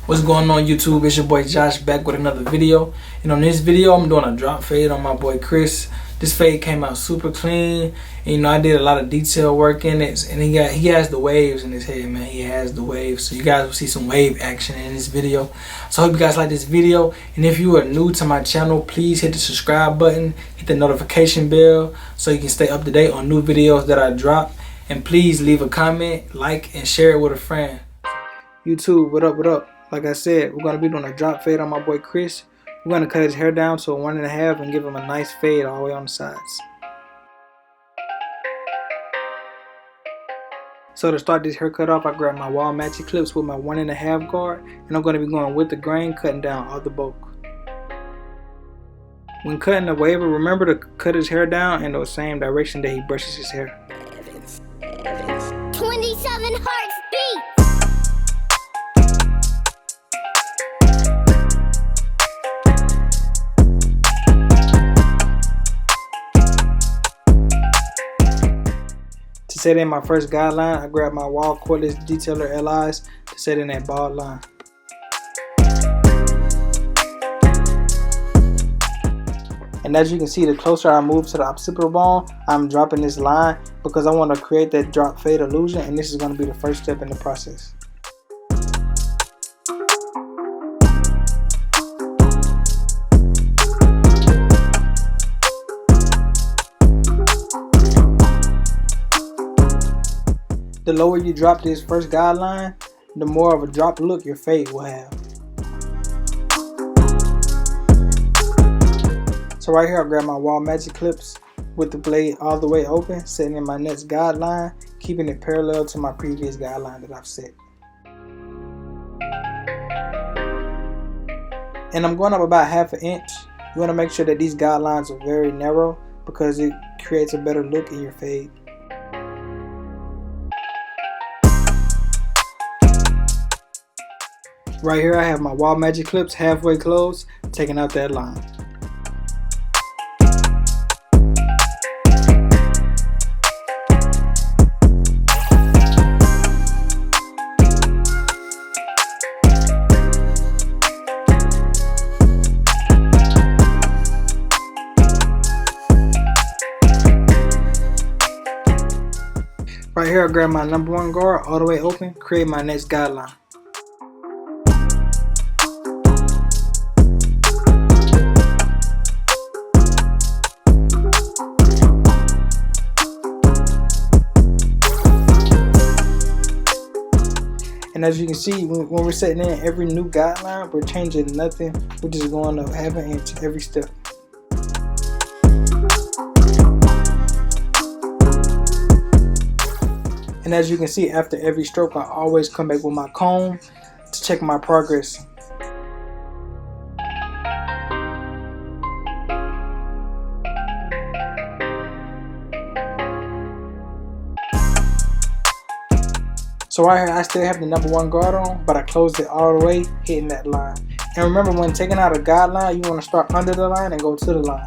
What's going on YouTube? It's your boy Josh back with another video. And on this video I'm doing a drop fade on my boy Chris. This fade came out super clean. And I did a lot of detail work in it. And he has the waves in his head, man. He has the waves. So you guys will see some wave action in this video. So I hope you guys like this video. And if you are new to my channel, please hit the subscribe button, hit the notification bell so you can stay up to date on new videos that I drop. And please leave a comment, like, and share it with a friend. YouTube, what up, what up? Like I said, we're going to be doing a drop fade on my boy Chris. We're going to cut his hair down to a 1.5 and give him a nice fade all the way on the sides. So to start this haircut off, I grabbed my Wahl Magic clips with my 1.5 guard. And I'm going to be going with the grain, cutting down all the bulk. When cutting the waver, remember to cut his hair down in the same direction that he brushes his hair. 27 hearts beat! To set in my first guideline, I grabbed my Wahl Cordless Detailers LIs to set in that bald line. And as you can see, the closer I move to the occipital bone, I'm dropping this line because I want to create that drop fade illusion, and this is going to be the first step in the process. The lower you drop this first guideline, the more of a drop look your fade will have. So right here I grab my Wahl Magic clips with the blade all the way open, setting in my next guideline, keeping it parallel to my previous guideline that I've set. And I'm going up about 1/2 inch. You want to make sure that these guidelines are very narrow because it creates a better look in your fade. Right here I have my Wahl Magic clips halfway closed, taking out that line. Right here I grab my number 1 guard all the way open, create my next guideline. And as you can see, when we're setting in every new guideline, we're changing nothing. We're just going up 1/2 inch every step. And as you can see, after every stroke, I always come back with my comb to check my progress. So right here, I still have the number 1 guard on, but I closed it all the way, hitting that line. And remember, when taking out a guideline, you want to start under the line and go to the line.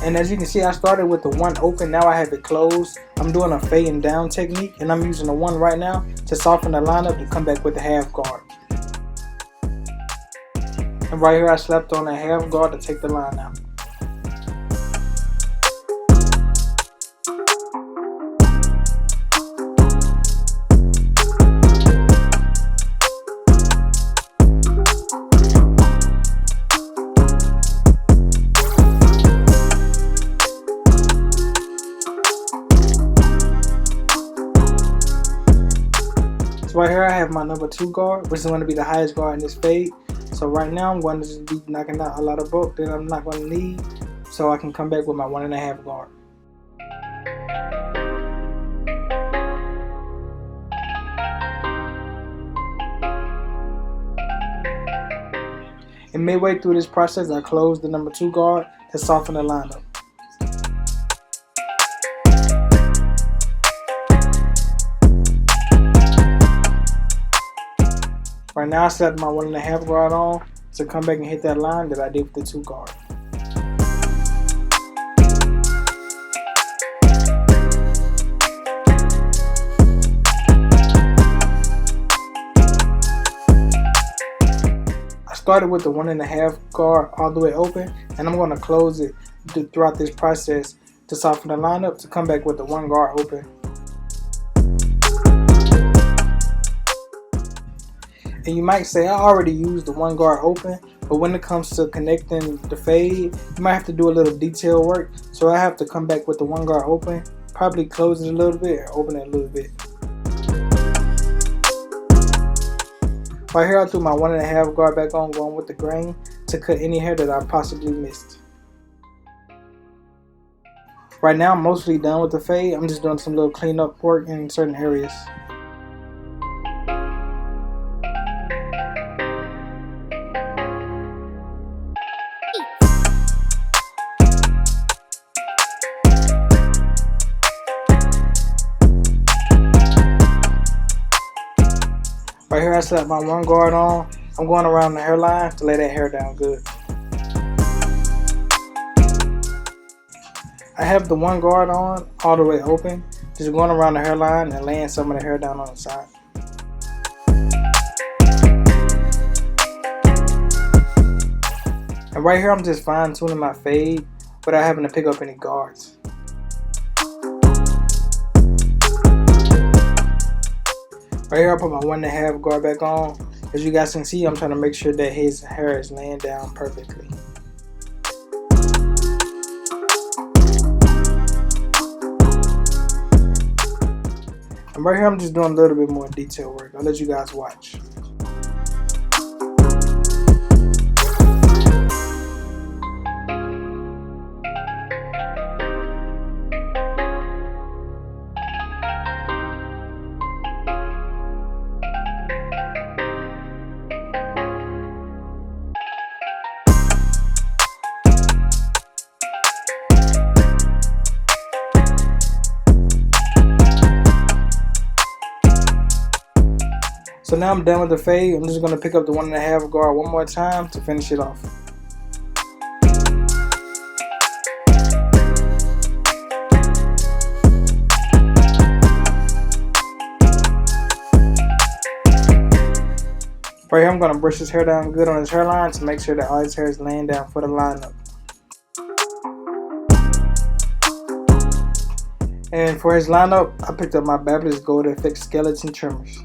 And as you can see, I started with the 1 open, now I have it closed. I'm doing a fading down technique, and I'm using the 1 right now to soften the line up to come back with the 1/2 guard. And right here, I slapped on a 1/2 guard to take the line out. So right here I have my number 2 guard, which is going to be the highest guard in this fade. So right now I'm going to just be knocking out a lot of bulk that I'm not going to need, so I can come back with my 1.5 guard. And midway through this process, I closed the number 2 guard to soften the line up. Right now I slapped my 1.5 guard on to come back and hit that line that I did with the 2 guard. started with the 1.5 guard all the way open, and I'm going to close it throughout this process to soften the lineup to come back with the 1 guard open. And you might say, I already used the 1 guard open, but when it comes to connecting the fade, you might have to do a little detail work. So I have to come back with the 1 guard open, probably close it a little bit and open it a little bit. Right here I threw my 1.5 guard back on, going with the grain to cut any hair that I possibly missed. Right now I'm mostly done with the fade. I'm just doing some little cleanup work in certain areas. Right here I slapped my 1 guard on. I'm going around the hairline to lay that hair down good. I have the 1 guard on all the way open, just going around the hairline and laying some of the hair down on the side. And right here I'm just fine tuning my fade without having to pick up any guards. Right here I put my 1.5 guard back on. As you guys can see, I'm trying to make sure that his hair is laying down perfectly. And right here I'm just doing a little bit more detail work. I'll let you guys watch. So now I'm done with the fade. I'm just going to pick up the 1.5 guard one more time to finish it off. Right here I'm going to brush his hair down good on his hairline to make sure that all his hair is laying down for the lineup. And for his lineup, I picked up my Babyliss Gold Effect Skeleton Trimmers.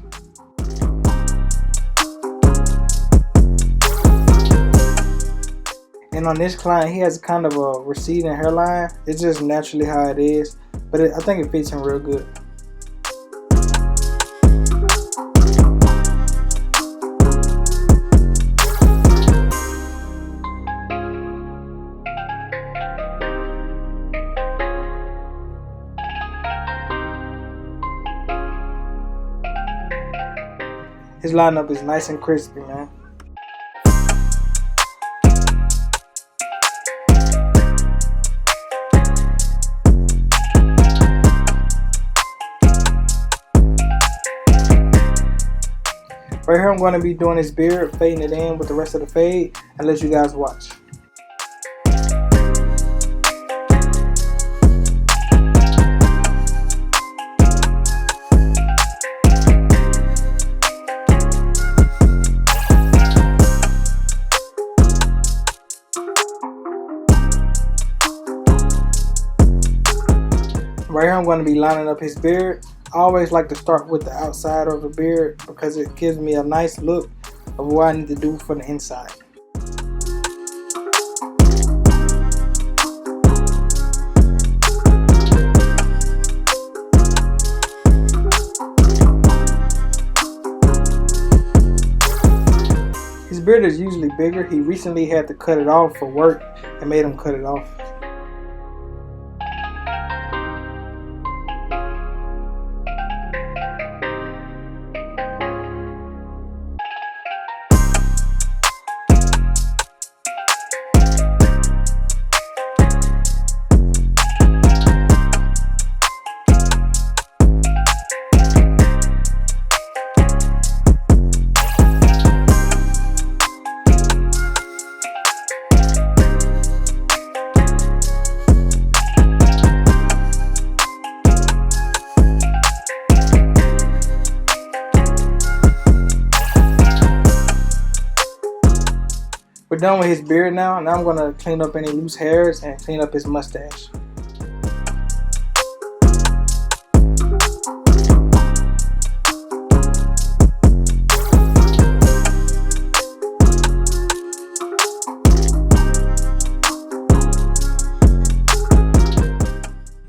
And on this client, he has kind of a receding hairline. It's just naturally how it is, but I think it fits him real good. His lineup is nice and crispy, man. Right here I'm going to be doing his beard, fading it in with the rest of the fade, and let you guys watch. Right here I'm going to be lining up his beard. I always like to start with the outside of the beard because it gives me a nice look of what I need to do for the inside. His beard is usually bigger. He recently had to cut it off for work and made him cut it off. We're done with his beard now. Now I'm gonna clean up any loose hairs and clean up his mustache.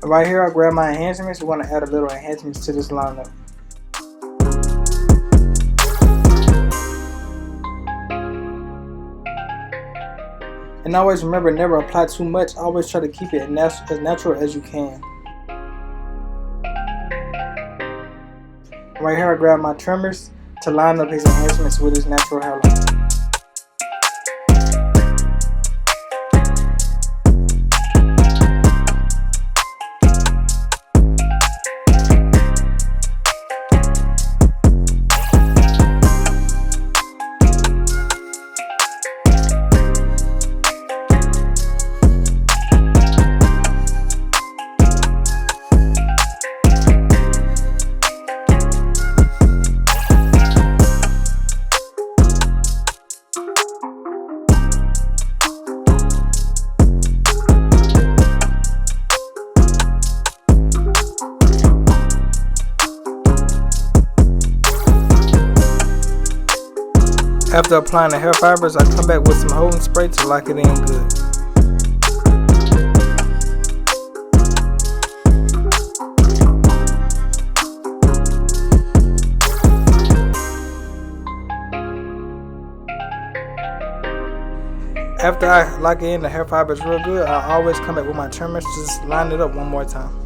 Right here, I grab my enhancements. We want to add a little enhancements to this lineup. And always remember, never apply too much. Always try to keep it as natural as you can. Right here, I grab my trimmers to line up his enhancements with his natural hairline. After applying the hair fibers, I come back with some holding spray to lock it in good. After I lock in the hair fibers real good, I always come back with my trimmers to just line it up one more time.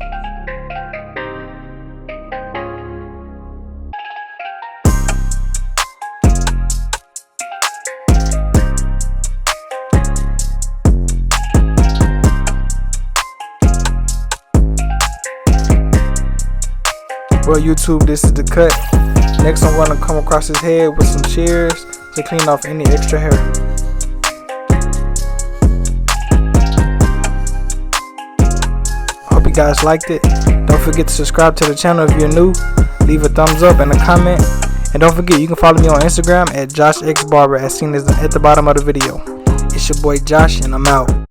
Well, YouTube, this is the cut. Next, I'm going to come across his head with some shears to clean off any extra hair. Hope you guys liked it. Don't forget to subscribe to the channel if you're new. Leave a thumbs up and a comment. And don't forget, you can follow me on Instagram at JoshXBarber as seen at the bottom of the video. It's your boy Josh, and I'm out.